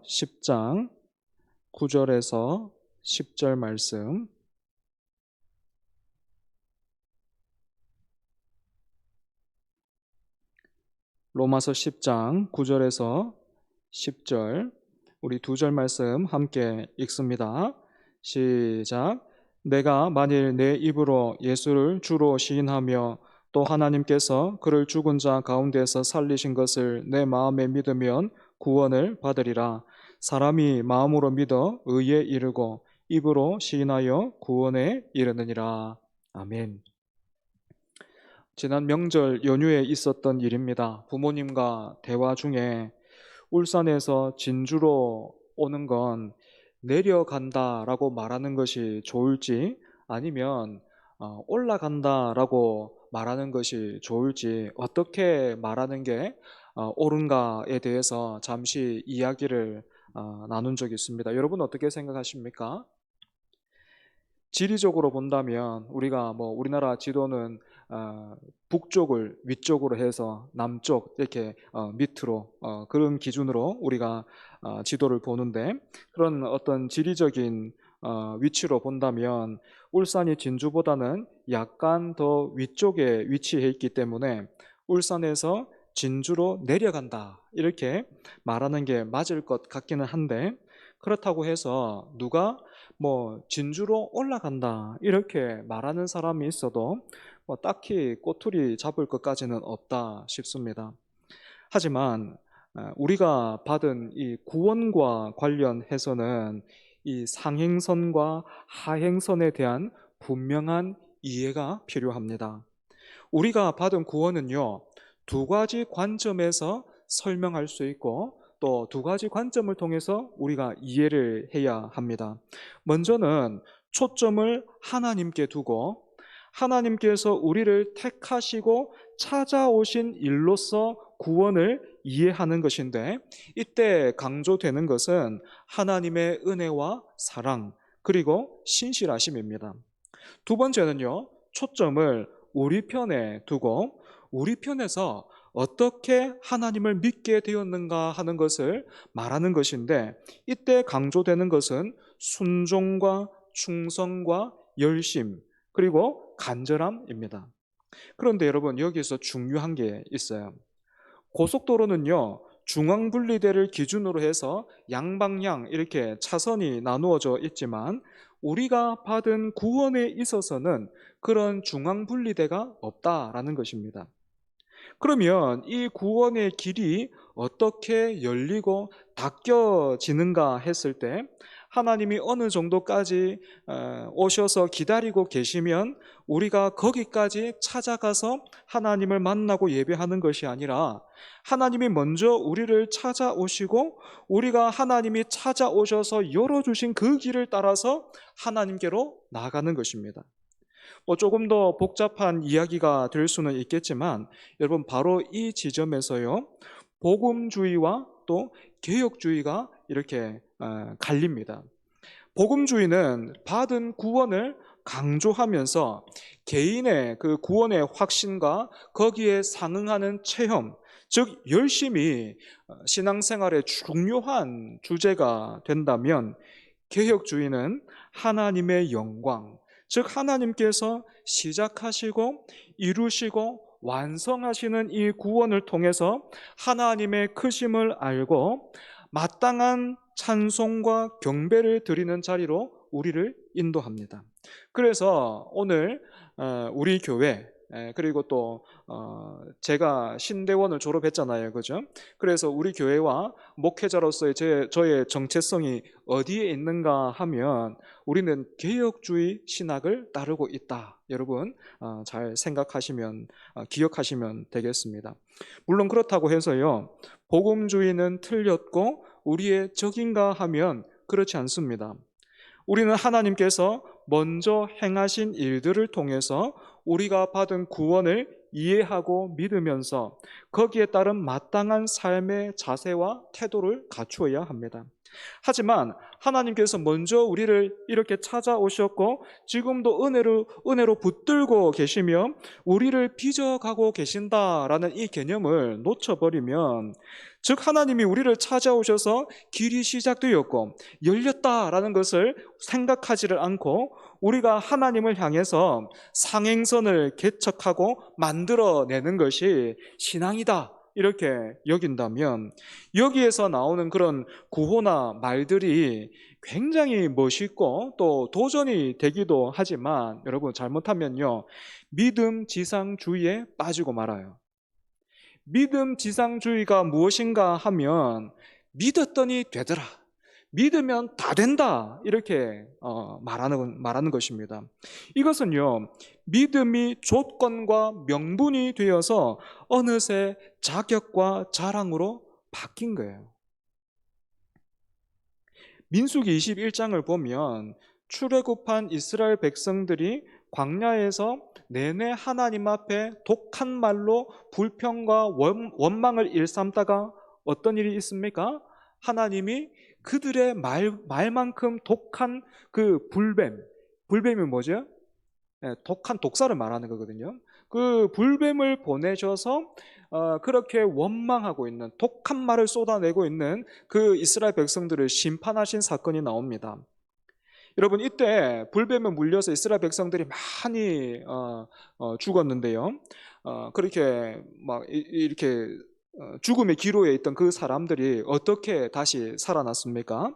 10장 9절에서 10절 말씀. 로마서 10장 9절에서 10절, 우리 두 절 말씀 함께 읽습니다. 시작. 내가 만일 내 입으로 예수를 주로 시인하며 또 하나님께서 그를 죽은 자 가운데서 살리신 것을 내 마음에 믿으면 구원을 받으리라. 사람이 마음으로 믿어 의에 이르고 입으로 시인하여 구원에 이르느니라. 아멘. 지난 명절 연휴에 있었던 일입니다. 부모님과 대화 중에 울산에서 진주로 오는 건 내려간다라고 말하는 것이 좋을지, 아니면 올라간다라고 말하는 것이 좋을지, 어떻게 말하는 게 옳은가에 대해서 잠시 이야기를 나눈 적이 있습니다. 여러분 어떻게 생각하십니까? 지리적으로 본다면 우리가 우리나라 지도는 북쪽을 위쪽으로 해서 남쪽 이렇게 밑으로 그런 기준으로 우리가 지도를 보는데, 그런 어떤 지리적인 위치로 본다면 울산이 진주보다는 약간 더 위쪽에 위치해 있기 때문에 울산에서 진주로 내려간다 이렇게 말하는 게 맞을 것 같기는 한데, 그렇다고 해서 누가 진주로 올라간다 이렇게 말하는 사람이 있어도 딱히 꼬투리 잡을 것까지는 없다 싶습니다. 하지만 우리가 받은 이 구원과 관련해서는 이 상행선과 하행선에 대한 분명한 이해가 필요합니다. 우리가 받은 구원은요, 두 가지 관점에서 설명할 수 있고 또 두 가지 관점을 통해서 우리가 이해를 해야 합니다. 먼저는 초점을 하나님께 두고 하나님께서 우리를 택하시고 찾아오신 일로서 구원을 이해하는 것인데, 이때 강조되는 것은 하나님의 은혜와 사랑 그리고 신실하심입니다. 두 번째는요, 초점을 우리 편에 두고 우리 편에서 어떻게 하나님을 믿게 되었는가 하는 것을 말하는 것인데, 이때 강조되는 것은 순종과 충성과 열심 그리고 간절함입니다. 그런데 여러분, 여기서 중요한 게 있어요. 고속도로는요, 중앙분리대를 기준으로 해서 양방향 이렇게 차선이 나누어져 있지만 우리가 받은 구원에 있어서는 그런 중앙분리대가 없다라는 것입니다. 그러면 이 구원의 길이 어떻게 열리고 닦여지는가 했을 때, 하나님이 어느 정도까지 오셔서 기다리고 계시면 우리가 거기까지 찾아가서 하나님을 만나고 예배하는 것이 아니라, 하나님이 먼저 우리를 찾아오시고 우리가 하나님이 찾아오셔서 열어주신 그 길을 따라서 하나님께로 나아가는 것입니다. 조금 더 복잡한 이야기가 될 수는 있겠지만, 여러분 바로 이 지점에서요, 복음주의와 또 개혁주의가 이렇게 갈립니다. 복음주의는 받은 구원을 강조하면서 개인의 그 구원의 확신과 거기에 상응하는 체험, 즉 열심이 신앙생활의 중요한 주제가 된다면, 개혁주의는 하나님의 영광, 즉 하나님께서 시작하시고 이루시고 완성하시는 이 구원을 통해서 하나님의 크심을 알고 마땅한 찬송과 경배를 드리는 자리로 우리를 인도합니다. 그래서 오늘 우리 교회, 그리고 또 제가 신대원을 졸업했잖아요, 그죠? 그래서 우리 교회와 목회자로서의 저의 정체성이 어디에 있는가 하면, 우리는 개혁주의 신학을 따르고 있다. 여러분 잘 생각하시면 기억하시면 되겠습니다. 물론 그렇다고 해서요, 복음주의는 틀렸고 우리의 적인가 하면 그렇지 않습니다. 우리는 하나님께서 먼저 행하신 일들을 통해서 우리가 받은 구원을 이해하고 믿으면서 거기에 따른 마땅한 삶의 자세와 태도를 갖추어야 합니다. 하지만 하나님께서 먼저 우리를 이렇게 찾아오셨고 지금도 은혜로 붙들고 계시며 우리를 빚어가고 계신다라는 이 개념을 놓쳐버리면, 즉 하나님이 우리를 찾아오셔서 길이 시작되었고 열렸다라는 것을 생각하지를 않고 우리가 하나님을 향해서 상행선을 개척하고 만들어내는 것이 신앙이다 이렇게 여긴다면, 여기에서 나오는 그런 구호나 말들이 굉장히 멋있고 또 도전이 되기도 하지만, 여러분 잘못하면요 믿음 지상주의에 빠지고 말아요. 믿음 지상주의가 무엇인가 하면 믿었더니 되더라, 믿으면 다 된다 이렇게 말하는 것입니다. 이것은요 믿음이 조건과 명분이 되어서 어느새 자격과 자랑으로 바뀐 거예요. 민수기 21장을 보면 출애굽한 이스라엘 백성들이 광야에서 내내 하나님 앞에 독한 말로 불평과 원망을 일삼다가 어떤 일이 있습니까? 하나님이 그들의 말만큼 독한 그 불뱀이 뭐죠? 독한 독사를 말하는 거거든요. 그 불뱀을 보내셔서 그렇게 원망하고 있는, 독한 말을 쏟아내고 있는 그 이스라엘 백성들을 심판하신 사건이 나옵니다. 여러분, 이때 불뱀에 물려서 이스라엘 백성들이 많이 죽었는데요. 그렇게 막 이렇게 죽음의 기로에 있던 그 사람들이 어떻게 다시 살아났습니까?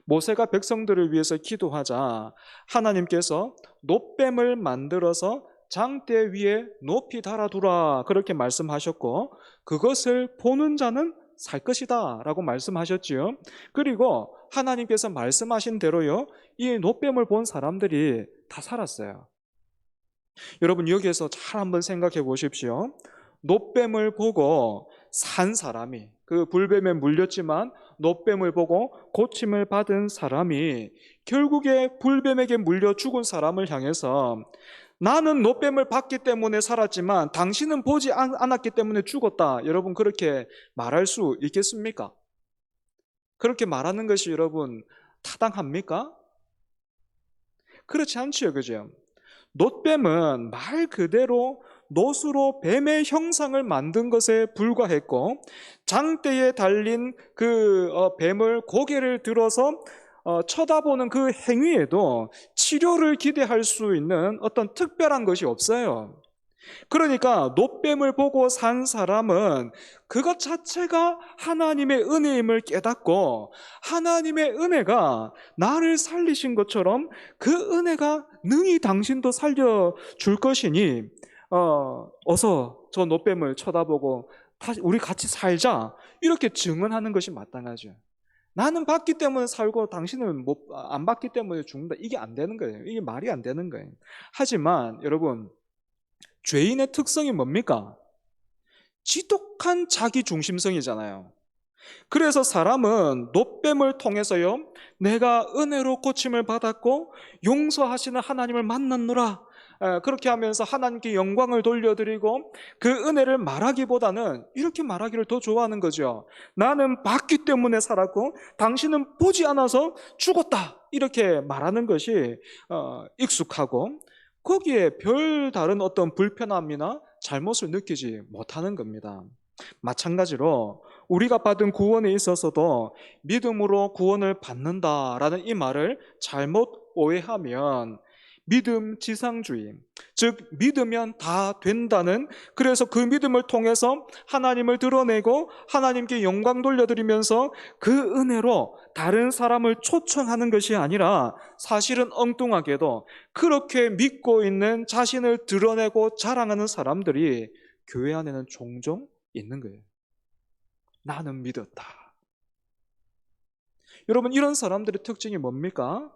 모세가 백성들을 위해서 기도하자 하나님께서 놋뱀을 만들어서 장대 위에 높이 달아두라 그렇게 말씀하셨고, 그것을 보는 자는 살 것이다 라고 말씀하셨지요. 그리고 하나님께서 말씀하신 대로요 이 놋뱀을 본 사람들이 다 살았어요. 여러분, 여기에서 잘 한번 생각해 보십시오. 놋뱀을 보고 산 사람이, 그 불뱀에 물렸지만 놋뱀을 보고 고침을 받은 사람이 결국에 불뱀에게 물려 죽은 사람을 향해서 나는 놋뱀을 받기 때문에 살았지만 당신은 보지 않았기 때문에 죽었다, 여러분 그렇게 말할 수 있겠습니까? 그렇게 말하는 것이 여러분 타당합니까? 그렇지 않지요, 그죠? 놋뱀은 말 그대로 놋으로 뱀의 형상을 만든 것에 불과했고, 장대에 달린 그 뱀을 고개를 들어서 쳐다보는 그 행위에도 치료를 기대할 수 있는 어떤 특별한 것이 없어요. 그러니까 놋뱀을 보고 산 사람은 그것 자체가 하나님의 은혜임을 깨닫고, 하나님의 은혜가 나를 살리신 것처럼 그 은혜가 능히 당신도 살려줄 것이니 어서 저 놋뱀을 쳐다보고 다시 우리 같이 살자 이렇게 증언하는 것이 마땅하죠. 나는 받기 때문에 살고 당신은 안 받기 때문에 죽는다, 이게 안 되는 거예요. 이게 말이 안 되는 거예요. 하지만 여러분, 죄인의 특성이 뭡니까? 지독한 자기 중심성이잖아요. 그래서 사람은 놋뱀을 통해서요 내가 은혜로 고침을 받았고 용서하시는 하나님을 만났노라, 그렇게 하면서 하나님께 영광을 돌려드리고 그 은혜를 말하기보다는 이렇게 말하기를 더 좋아하는 거죠. 나는 받기 때문에 살았고 당신은 보지 않아서 죽었다, 이렇게 말하는 것이 익숙하고 거기에 별 다른 어떤 불편함이나 잘못을 느끼지 못하는 겁니다. 마찬가지로 우리가 받은 구원에 있어서도 믿음으로 구원을 받는다라는 이 말을 잘못 오해하면 믿음 지상주의, 즉 믿으면 다 된다는, 그래서 그 믿음을 통해서 하나님을 드러내고 하나님께 영광 돌려드리면서 그 은혜로 다른 사람을 초청하는 것이 아니라 사실은 엉뚱하게도 그렇게 믿고 있는 자신을 드러내고 자랑하는 사람들이 교회 안에는 종종 있는 거예요. 나는 믿었다. 여러분, 이런 사람들의 특징이 뭡니까?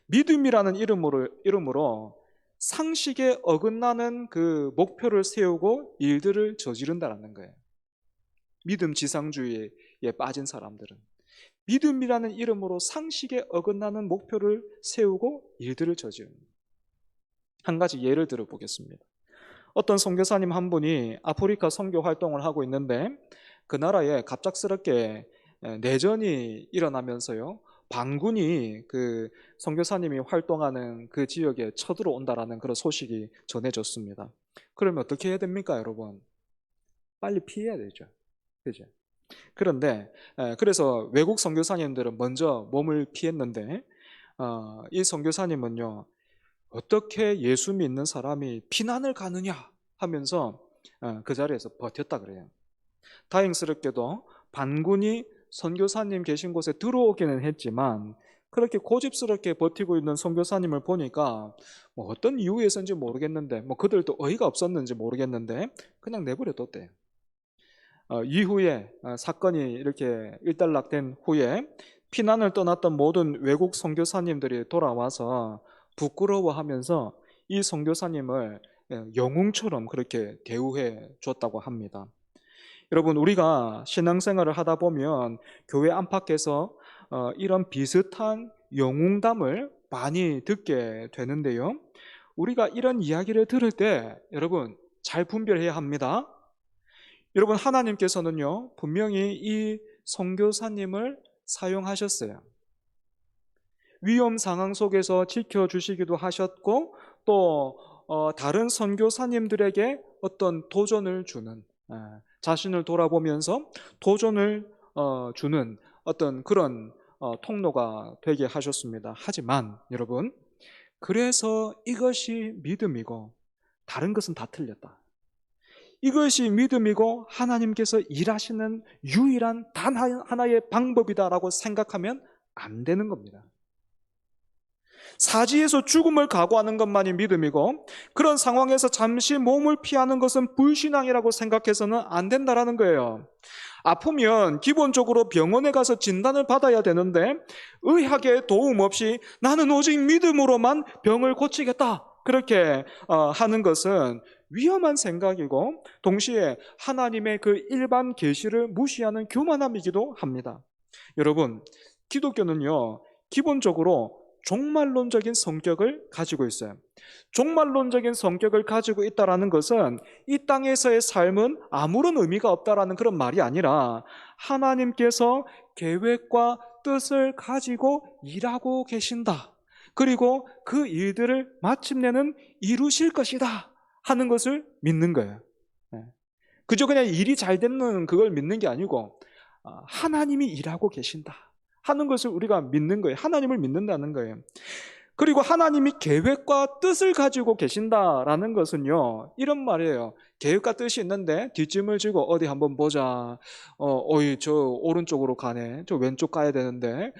믿음이라는 이름으로 상식에 어긋나는 그 목표를 세우고 일들을 저지른다는 거예요. 믿음 지상주의에 빠진 사람들은 믿음이라는 이름으로 상식에 어긋나는 목표를 세우고 일들을 저지릅니다. 한 가지 예를 들어 보겠습니다. 어떤 선교사님 한 분이 아프리카 선교 활동을 하고 있는데 그 나라에 갑작스럽게 내전이 일어나면서요, 반군이 그 선교사님이 활동하는 그 지역에 쳐들어온다라는 그런 소식이 전해졌습니다. 그러면 어떻게 해야 됩니까, 여러분? 빨리 피해야 되죠. 그죠? 그런데 그래서 외국 선교사님들은 먼저 몸을 피했는데, 이 선교사님은요, 어떻게 예수 믿는 사람이 피난을 가느냐 하면서 그 자리에서 버텼다 그래요. 다행스럽게도 반군이 선교사님 계신 곳에 들어오기는 했지만, 그렇게 고집스럽게 버티고 있는 선교사님을 보니까 뭐 어떤 이유에서인지 모르겠는데, 뭐 그들도 어이가 없었는지 모르겠는데 그냥 내버려 뒀대요. 이후에 사건이 이렇게 일단락된 후에 피난을 떠났던 모든 외국 선교사님들이 돌아와서 부끄러워하면서 이 선교사님을 영웅처럼 그렇게 대우해 줬다고 합니다. 여러분, 우리가 신앙생활을 하다 보면 교회 안팎에서 이런 비슷한 영웅담을 많이 듣게 되는데요, 우리가 이런 이야기를 들을 때 여러분 잘 분별해야 합니다. 여러분, 하나님께서는요, 분명히 이 선교사님을 사용하셨어요. 위험 상황 속에서 지켜주시기도 하셨고, 또 다른 선교사님들에게 어떤 도전을 주는, 자신을 돌아보면서 도전을 주는 어떤 그런 통로가 되게 하셨습니다. 하지만 여러분, 그래서 이것이 믿음이고 다른 것은 다 틀렸다, 이것이 믿음이고 하나님께서 일하시는 유일한 단 하나의 방법이다라고 생각하면 안 되는 겁니다. 사지에서 죽음을 각오하는 것만이 믿음이고, 그런 상황에서 잠시 몸을 피하는 것은 불신앙이라고 생각해서는 안 된다라는 거예요. 아프면 기본적으로 병원에 가서 진단을 받아야 되는데, 의학의 도움 없이 나는 오직 믿음으로만 병을 고치겠다, 그렇게 하는 것은 위험한 생각이고, 동시에 하나님의 그 일반 계시를 무시하는 교만함이기도 합니다. 여러분, 기독교는요, 기본적으로 종말론적인 성격을 가지고 있어요. 종말론적인 성격을 가지고 있다는 것은 이 땅에서의 삶은 아무런 의미가 없다라는 그런 말이 아니라, 하나님께서 계획과 뜻을 가지고 일하고 계신다, 그리고 그 일들을 마침내는 이루실 것이다 하는 것을 믿는 거예요. 그저 그냥 일이 잘 되는 그걸 믿는 게 아니고, 하나님이 일하고 계신다 하는 것을 우리가 믿는 거예요. 하나님을 믿는다는 거예요. 그리고 하나님이 계획과 뜻을 가지고 계신다라는 것은요, 이런 말이에요. 계획과 뜻이 있는데 뒷짐을 지고 어디 한번 보자, 어이 저 오른쪽으로 가네, 저 왼쪽 가야 되는데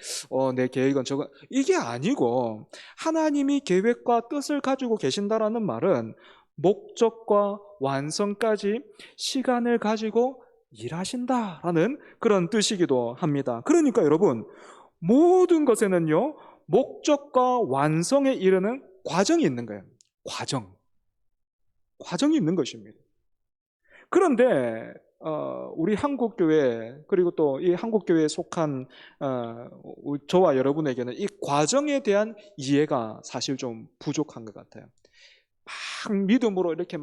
내 계획은 저거, 이게 아니고, 하나님이 계획과 뜻을 가지고 계신다라는 말은 목적과 완성까지 시간을 가지고 일하신다라는 그런 뜻이기도 합니다. 그러니까 여러분, 모든 것에는요, 목적과 완성에 이르는 과정이 있는 거예요. 과정이 있는 것입니다. 그런데 우리 한국교회, 그리고 또 이 한국교회에 속한 저와 여러분에게는 이 과정에 대한 이해가 사실 좀 부족한 것 같아요. 막 믿음으로 이렇게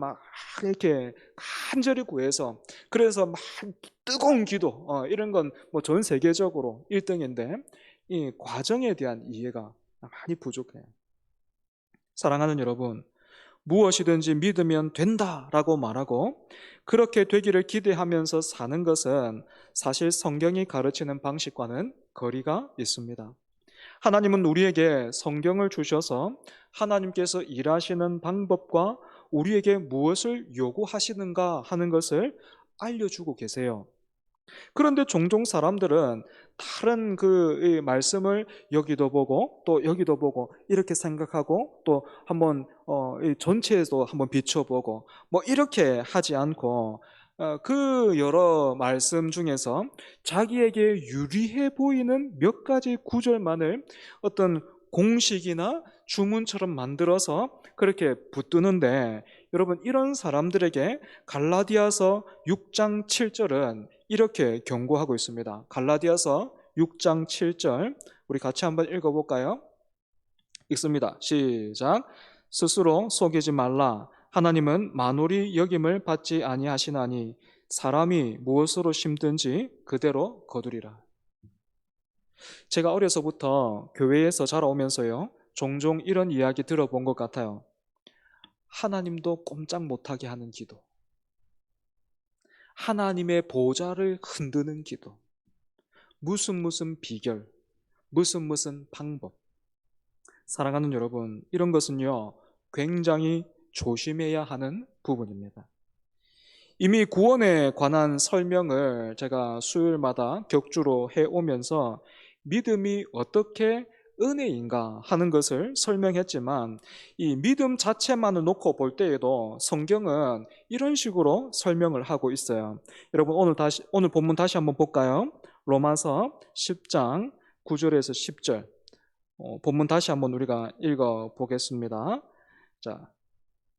간절히 구해서, 그래서 막 뜨거운 기도, 이런 건 뭐 전 세계적으로 1등인데 이 과정에 대한 이해가 많이 부족해요. 사랑하는 여러분, 무엇이든지 믿으면 된다라고 말하고 그렇게 되기를 기대하면서 사는 것은 사실 성경이 가르치는 방식과는 거리가 있습니다. 하나님은 우리에게 성경을 주셔서 하나님께서 일하시는 방법과 우리에게 무엇을 요구하시는가 하는 것을 알려주고 계세요. 그런데 종종 사람들은 다른 그 말씀을 여기도 보고 또 여기도 보고 이렇게 생각하고, 또 한번 이 전체에도 한번 비춰보고 뭐 이렇게 하지 않고, 그 여러 말씀 중에서 자기에게 유리해 보이는 몇 가지 구절만을 어떤 공식이나 주문처럼 만들어서 그렇게 붙드는데, 여러분, 이런 사람들에게 갈라디아서 6장 7절은 이렇게 경고하고 있습니다. 갈라디아서 6장 7절, 우리 같이 한번 읽어볼까요? 읽습니다. 시작. 스스로 속이지 말라. 하나님은 만홀이 여김을 받지 아니하시나니 사람이 무엇으로 심든지 그대로 거두리라. 제가 어려서부터 교회에서 자라오면서요, 종종 이런 이야기 들어본 것 같아요. 하나님도 꼼짝 못하게 하는 기도, 하나님의 보좌를 흔드는 기도, 무슨 비결, 무슨 방법. 사랑하는 여러분, 이런 것은요, 굉장히 조심해야 하는 부분입니다. 이미 구원에 관한 설명을 제가 수요일마다 격주로 해오면서 믿음이 어떻게 은혜인가 하는 것을 설명했지만, 이 믿음 자체만을 놓고 볼 때에도 성경은 이런 식으로 설명을 하고 있어요. 여러분, 오늘 본문 다시 한번 볼까요? 로마서 10장 9절에서 10절. 본문 다시 한번 우리가 읽어 보겠습니다. 자,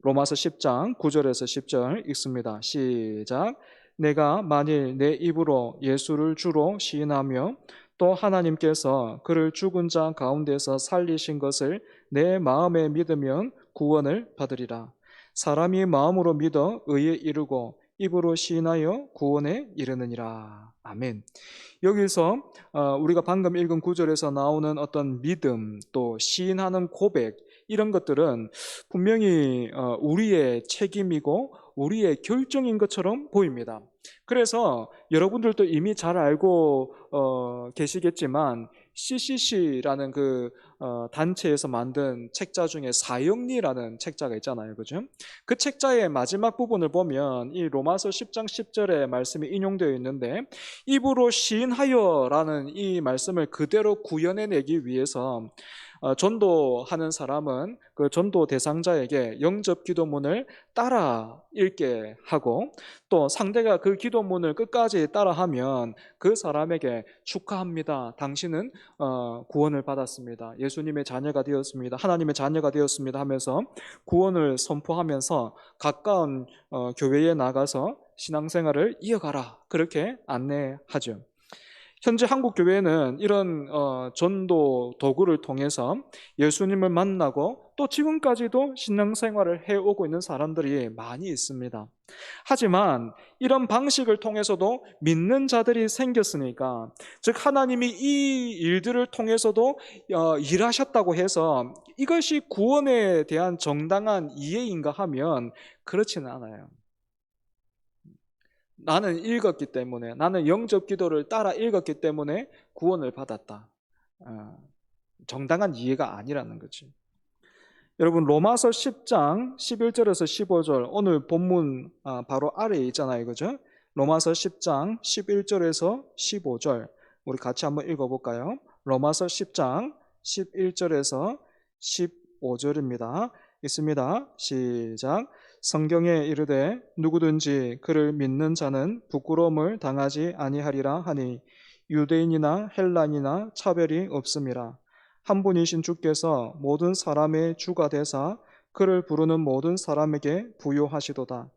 로마서 10장 9절에서 10절 읽습니다. 시작. 내가 만일 내 입으로 예수를 주로 시인하며 또 하나님께서 그를 죽은 자 가운데서 살리신 것을 내 마음에 믿으면 구원을 받으리라. 사람이 마음으로 믿어 의에 이르고 입으로 시인하여 구원에 이르느니라. 아멘. 여기서 우리가 방금 읽은 구절에서 나오는 어떤 믿음, 또 시인하는 고백, 이런 것들은 분명히 우리의 책임이고 우리의 결정인 것처럼 보입니다. 그래서 여러분들도 이미 잘 알고 계시겠지만, CCC라는 그 단체에서 만든 책자 중에 사형리라는 책자가 있잖아요. 그죠? 그 책자의 마지막 부분을 보면 이 로마서 10장 10절의 말씀이 인용되어 있는데, 입으로 시인하여라는 이 말씀을 그대로 구현해내기 위해서 전도하는 사람은 그 전도 대상자에게 영접 기도문을 따라 읽게 하고, 또 상대가 그 기도문을 끝까지 따라하면 그 사람에게 축하합니다. 당신은 구원을 받았습니다. 예수님의 자녀가 되었습니다. 하나님의 자녀가 되었습니다 하면서 구원을 선포하면서 가까운 교회에 나가서 신앙생활을 이어가라, 그렇게 안내하죠. 현재 한국 교회는 이런 전도 도구를 통해서 예수님을 만나고 또 지금까지도 신앙생활을 해오고 있는 사람들이 많이 있습니다. 하지만 이런 방식을 통해서도 믿는 자들이 생겼으니까, 즉 하나님이 이 일들을 통해서도 일하셨다고 해서 이것이 구원에 대한 정당한 이해인가 하면 그렇지는 않아요. 나는 읽었기 때문에, 나는 영접 기도를 따라 읽었기 때문에 구원을 받았다. 정당한 이해가 아니라는 거지. 여러분, 로마서 10장 11절에서 15절, 오늘 본문 바로 아래에 있잖아요. 그죠? 로마서 10장 11절에서 15절, 우리 같이 한번 읽어볼까요? 로마서 10장 11절에서 15절입니다. 있습니다. 시작. 성경에 이르되 누구든지 그를 믿는 자는 부끄러움을 당하지 아니하리라 하니 유대인이나 헬라인이나 차별이 없음이라. 한 분이신 주께서 모든 사람의 주가 되사 그를 부르는 모든 사람에게 부요하시도다.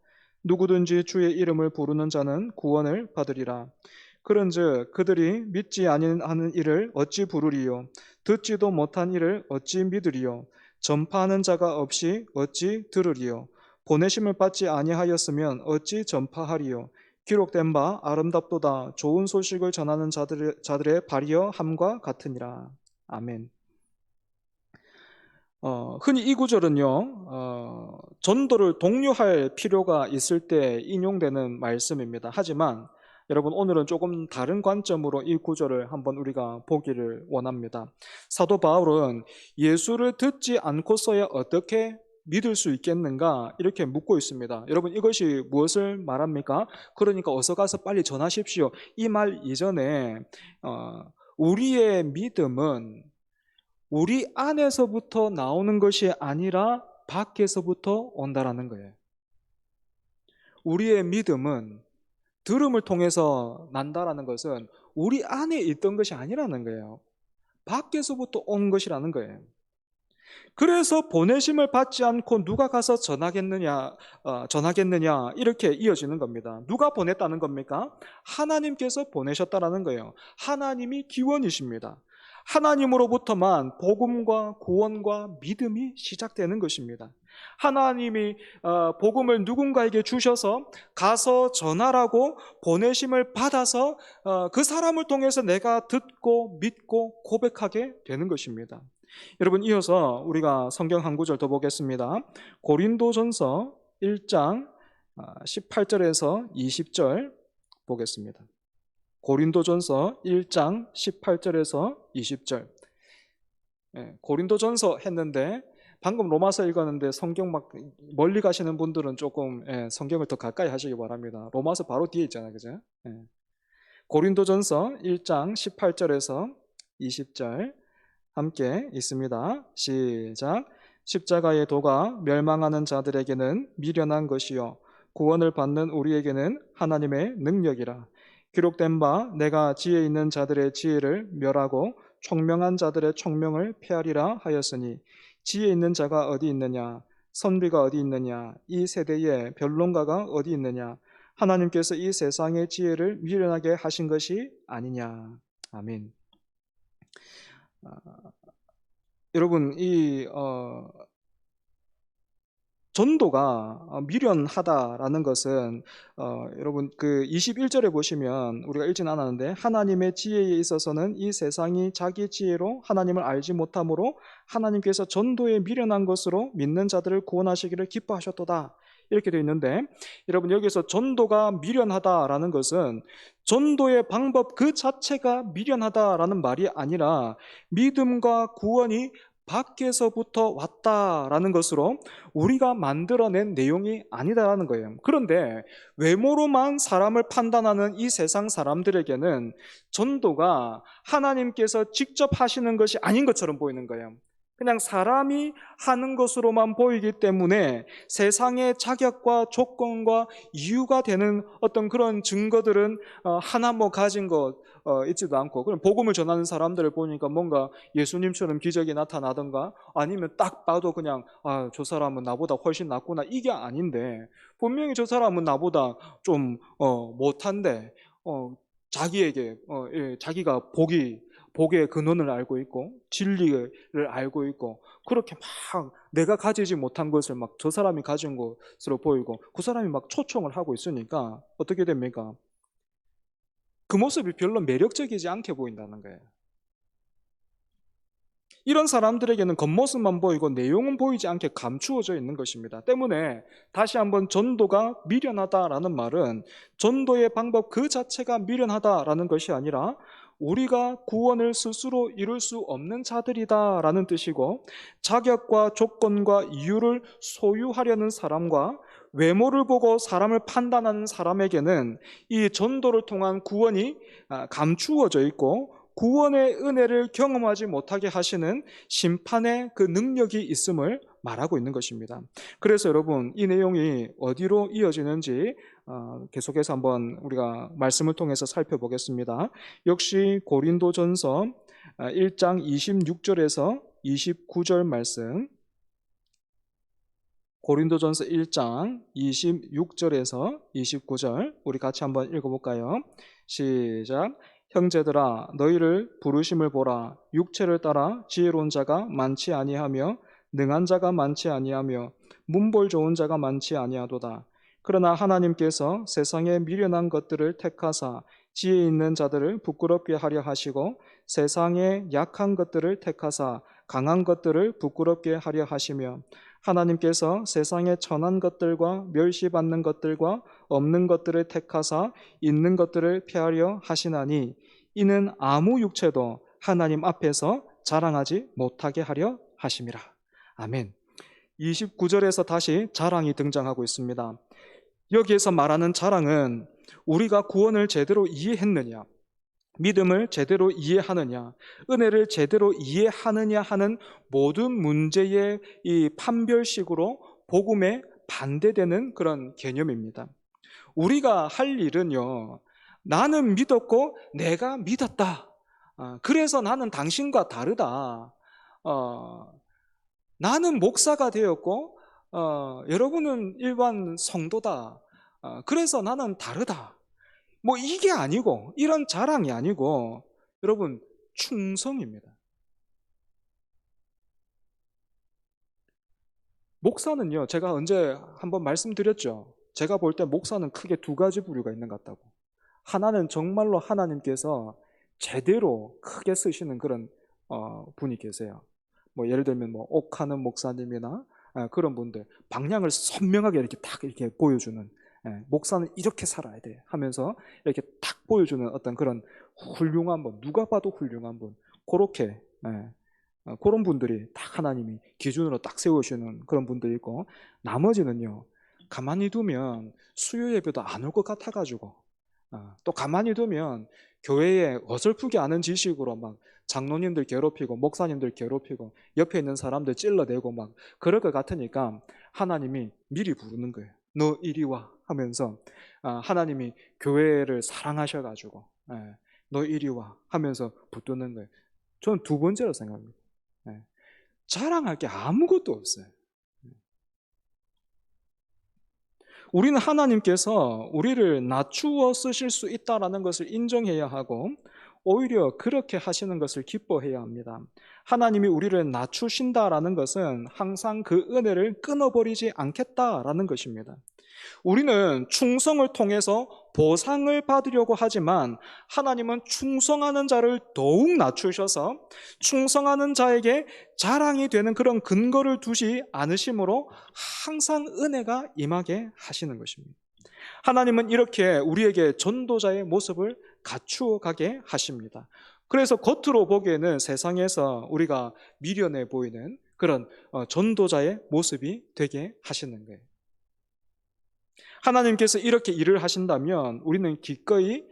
누구든지 주의 이름을 부르는 자는 구원을 받으리라. 그런즉 그들이 믿지 아니하는 일을 어찌 부르리요? 듣지도 못한 일을 어찌 믿으리요? 전파하는 자가 없이 어찌 들으리요? 보내심을 받지 아니하였으면 어찌 전파하리요? 기록된 바 아름답도다 좋은 소식을 전하는 자들의 발이여 함과 같으니라. 아멘. 흔히 이 구절은요, 전도를 독려할 필요가 있을 때 인용되는 말씀입니다. 하지만 여러분, 오늘은 조금 다른 관점으로 이 구절을 한번 우리가 보기를 원합니다. 사도 바울은 예수를 듣지 않고서야 어떻게 믿을 수 있겠는가, 이렇게 묻고 있습니다. 여러분, 이것이 무엇을 말합니까? 그러니까 어서 가서 빨리 전하십시오, 이 말 이전에 우리의 믿음은 우리 안에서부터 나오는 것이 아니라 밖에서부터 온다라는 거예요. 우리의 믿음은 들음을 통해서 난다라는 것은 우리 안에 있던 것이 아니라는 거예요. 밖에서부터 온 것이라는 거예요. 그래서 보내심을 받지 않고 누가 가서 전하겠느냐 이렇게 이어지는 겁니다. 누가 보냈다는 겁니까? 하나님께서 보내셨다라는 거예요. 하나님이 기원이십니다. 하나님으로부터만 복음과 구원과 믿음이 시작되는 것입니다. 하나님이 복음을 누군가에게 주셔서 가서 전하라고 보내심을 받아서 그 사람을 통해서 내가 듣고 믿고 고백하게 되는 것입니다. 여러분, 이어서 우리가 성경 한 구절 더 보겠습니다. 고린도전서 1장 18절에서 20절 보겠습니다. 고린도전서 1장 18절에서 20절. 고린도전서 했는데 방금 로마서 읽었는데 성경 막 멀리 가시는 분들은 조금 성경을 더 가까이 하시기 바랍니다. 로마서 바로 뒤에 있잖아요, 그죠? 고린도전서 1장 18절에서 20절 함께 있습니다. 시작. 십자가의 도가 멸망하는 자들에게는 미련한 것이요 구원을 받는 우리에게는 하나님의 능력이라. 기록된 바 내가 지혜 있는 자들의 지혜를 멸하고 총명한 자들의 총명을 폐하리라 하였으니 지혜 있는 자가 어디 있느냐? 선비가 어디 있느냐? 이 세대에 변론가가 어디 있느냐? 하나님께서 이 세상의 지혜를 미련하게 하신 것이 아니냐. 아멘. 여러분, 이 전도가 미련하다라는 것은 여러분 그 21절에 보시면 우리가 읽진 않았는데 하나님의 지혜에 있어서는 이 세상이 자기 지혜로 하나님을 알지 못함으로 하나님께서 전도에 미련한 것으로 믿는 자들을 구원하시기를 기뻐하셨도다. 이렇게 되어 있는데 여러분 여기서 전도가 미련하다라는 것은 전도의 방법 그 자체가 미련하다라는 말이 아니라 믿음과 구원이 밖에서부터 왔다라는 것으로 우리가 만들어낸 내용이 아니다라는 거예요. 그런데 외모로만 사람을 판단하는 이 세상 사람들에게는 전도가 하나님께서 직접 하시는 것이 아닌 것처럼 보이는 거예요. 그냥 사람이 하는 것으로만 보이기 때문에 세상의 자격과 조건과 이유가 되는 어떤 그런 증거들은 하나 뭐 가진 것 있지도 않고, 그럼 복음을 전하는 사람들을 보니까 뭔가 예수님처럼 기적이 나타나던가 아니면 딱 봐도 그냥 저 사람은 나보다 훨씬 낫구나 이게 아닌데 분명히 저 사람은 나보다 좀 못한데 자기에게 자기가 복의 근원을 알고 있고 진리를 알고 있고 그렇게 막 내가 가지지 못한 것을 막 저 사람이 가진 것으로 보이고 그 사람이 막 초청을 하고 있으니까 어떻게 됩니까? 그 모습이 별로 매력적이지 않게 보인다는 거예요. 이런 사람들에게는 겉모습만 보이고 내용은 보이지 않게 감추어져 있는 것입니다. 때문에 다시 한번 전도가 미련하다라는 말은 전도의 방법 그 자체가 미련하다라는 것이 아니라 우리가 구원을 스스로 이룰 수 없는 자들이다라는 뜻이고, 자격과 조건과 이유를 소유하려는 사람과 외모를 보고 사람을 판단하는 사람에게는 이 전도를 통한 구원이 감추어져 있고 구원의 은혜를 경험하지 못하게 하시는 심판의 그 능력이 있음을 말하고 있는 것입니다. 그래서 여러분 이 내용이 어디로 이어지는지 계속해서 한번 우리가 말씀을 통해서 살펴보겠습니다. 역시 고린도전서 1장 26절에서 29절 말씀, 고린도전서 1장 26절에서 29절 우리 같이 한번 읽어볼까요? 시작. 형제들아 너희를 부르심을 보라. 육체를 따라 지혜로운 자가 많지 아니하며 능한 자가 많지 아니하며 문벌 좋은 자가 많지 아니하도다. 그러나 하나님께서 세상에 미련한 것들을 택하사 지혜 있는 자들을 부끄럽게 하려 하시고 세상에 약한 것들을 택하사 강한 것들을 부끄럽게 하려 하시며 하나님께서 세상에 천한 것들과 멸시받는 것들과 없는 것들을 택하사 있는 것들을 폐하려 하시나니 이는 아무 육체도 하나님 앞에서 자랑하지 못하게 하려 하심이라. 아멘. 29절에서 다시 자랑이 등장하고 있습니다. 여기에서 말하는 자랑은 우리가 구원을 제대로 이해했느냐, 믿음을 제대로 이해하느냐, 은혜를 제대로 이해하느냐 하는 모든 문제의 이 판별식으로 복음에 반대되는 그런 개념입니다. 우리가 할 일은요, 나는 믿었고 내가 믿었다. 그래서 나는 당신과 다르다. 나는 목사가 되었고 여러분은 일반 성도다. 그래서 나는 다르다. 뭐 이게 아니고 이런 자랑이 아니고 여러분 충성입니다. 목사는요, 제가 언제 한번 말씀드렸죠. 제가 볼 때 목사는 크게 두 가지 부류가 있는 것 같다고. 하나는 정말로 하나님께서 제대로 크게 쓰시는 그런 분이 계세요. 뭐 예를 들면 뭐 옥하는 목사님이나 그런 분들 방향을 선명하게 이렇게 딱 이렇게 보여주는, 목사는 이렇게 살아야 돼 하면서 이렇게 딱 보여주는 어떤 그런 훌륭한 분, 누가 봐도 훌륭한 분, 그렇게 그런 분들이 딱 하나님이 기준으로 딱 세우시는 그런 분들이 있고, 나머지는요 가만히 두면 수요 예배도 안 올 것 같아가지고, 또 가만히 두면 교회에 어설프게 아는 지식으로 막 장로님들 괴롭히고 목사님들 괴롭히고 옆에 있는 사람들 찔러대고 막 그럴 것 같으니까 하나님이 미리 부르는 거예요. 너 이리 와 하면서, 하나님이 교회를 사랑하셔가지고, 너 이리 와 하면서 붙드는 거예요. 저는 두 번째로 생각합니다. 자랑할 게 아무것도 없어요. 우리는 하나님께서 우리를 낮추어 쓰실 수 있다는 것을 인정해야 하고, 오히려 그렇게 하시는 것을 기뻐해야 합니다. 하나님이 우리를 낮추신다라는 것은 항상 그 은혜를 끊어버리지 않겠다라는 것입니다. 우리는 충성을 통해서 보상을 받으려고 하지만 하나님은 충성하는 자를 더욱 낮추셔서 충성하는 자에게 자랑이 되는 그런 근거를 두지 않으심으로 항상 은혜가 임하게 하시는 것입니다. 하나님은 이렇게 우리에게 전도자의 모습을 갖추어 가게 하십니다. 그래서 겉으로 보기에는 세상에서 우리가 미련해 보이는 그런 전도자의 모습이 되게 하시는 거예요. 하나님께서 이렇게 일을 하신다면 우리는 기꺼이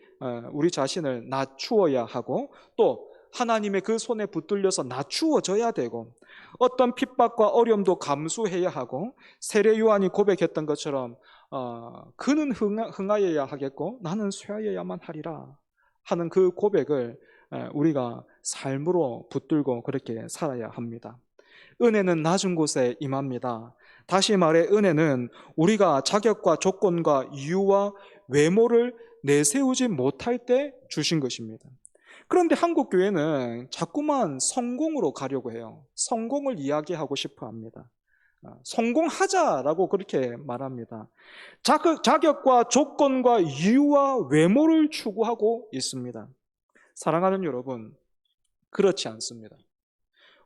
우리 자신을 낮추어야 하고, 또 하나님의 그 손에 붙들려서 낮추어져야 되고, 어떤 핍박과 어려움도 감수해야 하고, 세례 요한이 고백했던 것처럼 그는 흥하여야 하겠고 나는 쇠하여야만 하리라 하는 그 고백을 우리가 삶으로 붙들고 그렇게 살아야 합니다. 은혜는 낮은 곳에 임합니다. 다시 말해 은혜는 우리가 자격과 조건과 이유와 외모를 내세우지 못할 때 주신 것입니다. 그런데 한국 교회는 자꾸만 성공으로 가려고 해요. 성공을 이야기하고 싶어 합니다. 성공하자라고 그렇게 말합니다. 자격과 조건과 이유와 외모를 추구하고 있습니다. 사랑하는 여러분, 그렇지 않습니다.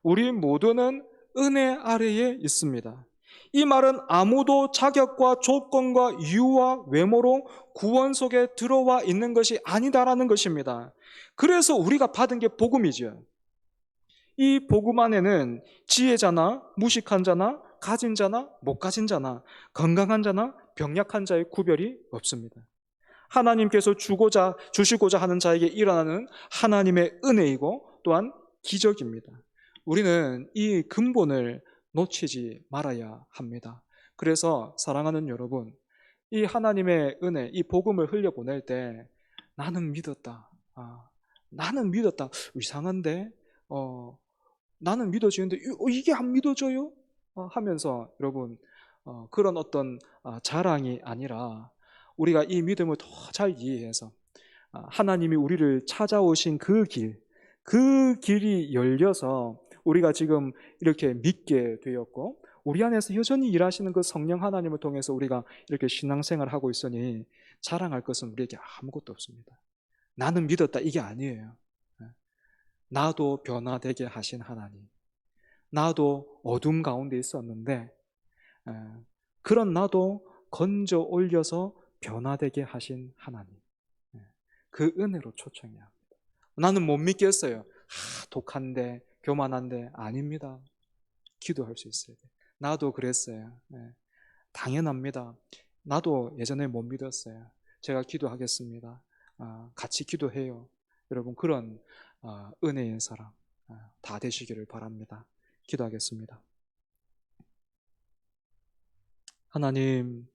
우리 모두는 은혜 아래에 있습니다. 이 말은 아무도 자격과 조건과 이유와 외모로 구원 속에 들어와 있는 것이 아니다라는 것입니다. 그래서 우리가 받은 게 복음이죠. 이 복음 안에는 지혜자나 무식한 자나 가진 자나 못 가진 자나 건강한 자나 병약한 자의 구별이 없습니다. 하나님께서 주시고자 하는 자에게 일어나는 하나님의 은혜이고 또한 기적입니다. 우리는 이 근본을 놓치지 말아야 합니다. 그래서 사랑하는 여러분, 이 하나님의 은혜, 이 복음을 흘려보낼 때 나는 믿었다. 나는 믿었다. 이상한데? 나는 믿어지는데 이게 안 믿어져요? 하면서 여러분, 그런 어떤 자랑이 아니라 우리가 이 믿음을 더 잘 이해해서 하나님이 우리를 찾아오신 그 길이 열려서 우리가 지금 이렇게 믿게 되었고, 우리 안에서 여전히 일하시는 그 성령 하나님을 통해서 우리가 이렇게 신앙생활을 하고 있으니 자랑할 것은 우리에게 아무것도 없습니다. 나는 믿었다 이게 아니에요. 나도 변화되게 하신 하나님, 나도 어둠 가운데 있었는데 그런 나도 건져 올려서 변화되게 하신 하나님, 그 은혜로 초청해야 합니다. 나는 못 믿겠어요. 독한데 교만한데, 아닙니다. 기도할 수 있어야 돼요. 나도 그랬어요. 당연합니다. 나도 예전에 못 믿었어요. 제가 기도하겠습니다. 같이 기도해요. 여러분, 그런 은혜의 사람 다 되시기를 바랍니다. 기도하겠습니다. 하나님,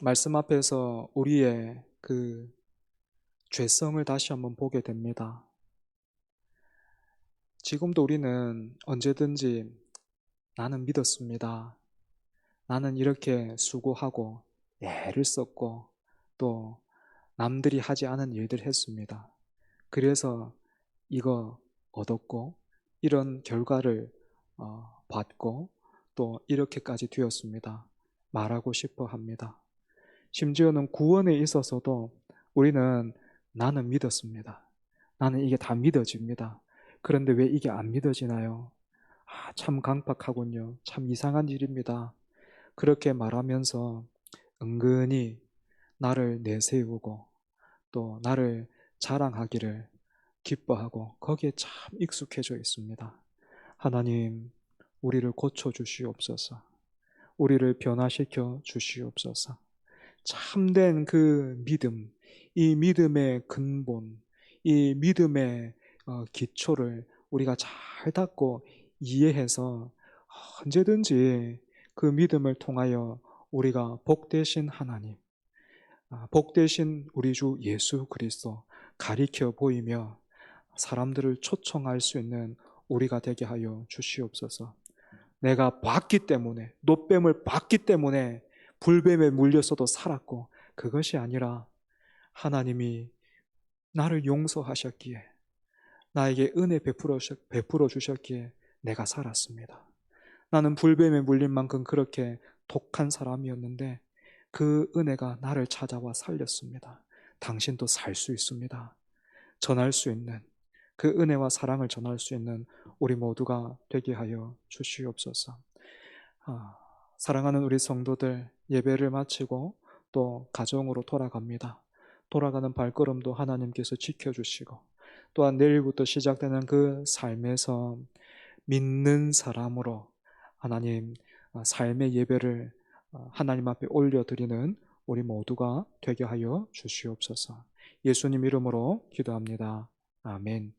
말씀 앞에서 우리의 그 죄성을 다시 한번 보게 됩니다. 지금도 우리는 언제든지 나는 믿었습니다. 나는 이렇게 수고하고 애를 썼고 또 남들이 하지 않은 일들 했습니다. 그래서 이거 얻었고 이런 결과를 받고 또 이렇게까지 되었습니다. 말하고 싶어 합니다. 심지어는 구원에 있어서도 우리는 나는 믿었습니다. 나는 이게 다 믿어집니다. 그런데 왜 이게 안 믿어지나요? 참 강팍하군요. 참 이상한 일입니다. 그렇게 말하면서 은근히 나를 내세우고 또 나를 자랑하기를 기뻐하고 거기에 참 익숙해져 있습니다. 하나님, 우리를 고쳐 주시옵소서. 우리를 변화시켜 주시옵소서. 참된 그 믿음, 이 믿음의 근본, 이 믿음의 기초를 우리가 잘 닦고 이해해서 언제든지 그 믿음을 통하여 우리가 복되신 하나님, 복되신 우리 주 예수 그리스도 가리켜 보이며 사람들을 초청할 수 있는 우리가 되게 하여 주시옵소서. 내가 봤기 때문에, 노뱀을 봤기 때문에 불뱀에 물렸어도 살았고, 그것이 아니라 하나님이 나를 용서하셨기에, 나에게 은혜 베풀어 주셨기에 내가 살았습니다. 나는 불뱀에 물린 만큼 그렇게 독한 사람이었는데 그 은혜가 나를 찾아와 살렸습니다. 당신도 살 수 있습니다. 전할 수 있는 그 은혜와 사랑을 전할 수 있는 우리 모두가 되게 하여 주시옵소서. 사랑하는 우리 성도들, 예배를 마치고 또 가정으로 돌아갑니다. 돌아가는 발걸음도 하나님께서 지켜주시고 또한 내일부터 시작되는 그 삶에서 믿는 사람으로 하나님 삶의 예배를 하나님 앞에 올려드리는 우리 모두가 되게 하여 주시옵소서. 예수님 이름으로 기도합니다. 아멘.